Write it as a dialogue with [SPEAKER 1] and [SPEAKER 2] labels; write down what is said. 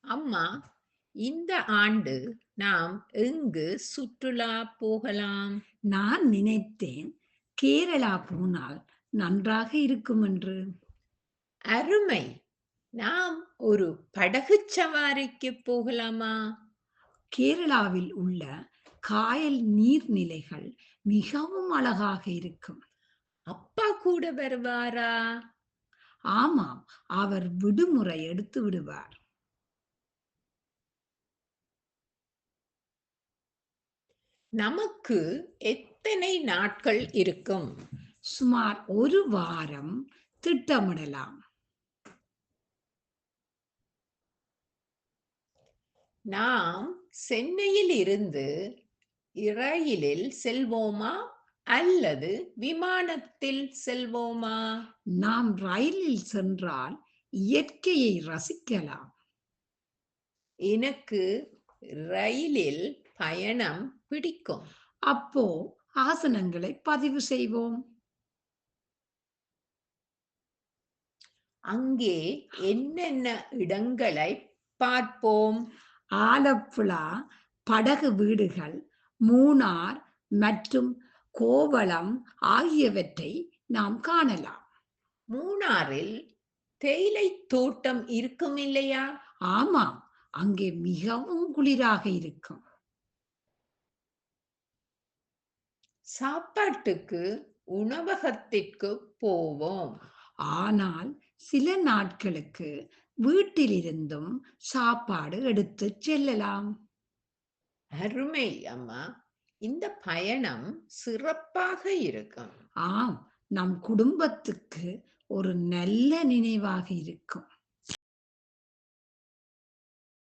[SPEAKER 1] அம்மா, இந்த ஆண்டு நாம் எங்கு சுற்றுலா போகலாம்?
[SPEAKER 2] நான் நினைத்தேன் கேரளா போனால் நன்றாக இருக்கும் என்று.
[SPEAKER 1] அருமை! நாம் ஒரு படகுச் சவாரிக்கு போகலாமா?
[SPEAKER 2] கேரளாவில் உள்ள காயல் நீர்நிலைகள் மிகவும் அழகாக இருக்கும்.
[SPEAKER 1] அப்பா கூட வருவாரா?
[SPEAKER 2] ஆமாம், அவர் விடுமுறை எடுத்து விடுவார்.
[SPEAKER 1] நமக்கு எத்தனை நாட்கள் இருக்கும்?
[SPEAKER 2] சுமார் ஒரு வாரம் திட்டமிடலாம்.
[SPEAKER 1] நாம் சென்னையில் இருந்து ரயிலில் செல்வோமா? அல்லது விமானத்தில் செல்வோமா?
[SPEAKER 2] நாம் ரயிலில் சென்றால் இயற்கையை ரசிக்கலாம்.
[SPEAKER 1] எனக்கு ரயிலில் பயணம் பிடிக்கும்.
[SPEAKER 2] அப்போ ஆசனங்களை பதிவு செய்வோம்.
[SPEAKER 1] அங்கே என்னென்ன இடங்களை பார்ப்போம்?
[SPEAKER 2] ஆலப்புழா படகு வீடுகள், மூணார் மற்றும் கோவளம் ஆகியவற்றை நாம் காணலாம்.
[SPEAKER 1] மூணாறில் தேயிலை தோட்டம் இருக்கும் இல்லையா?
[SPEAKER 2] ஆமாம், அங்கே மிகவும் குளிராக இருக்கும்.
[SPEAKER 1] சாப்பாட்டுக்கு உணவகத்திற்கு போவோம்.
[SPEAKER 2] ஆனால் சில நாட்களுக்கு வீட்டிலிருந்தும் சாப்பாடு எடுத்துச் செல்லலாம்.
[SPEAKER 1] அருமை அம்மா. இந்த பயணம் சிறப்பாக இருக்கும்.
[SPEAKER 2] ஆம், நம் குடும்பத்துக்கு ஒரு நல்ல நினைவாக இருக்கும்.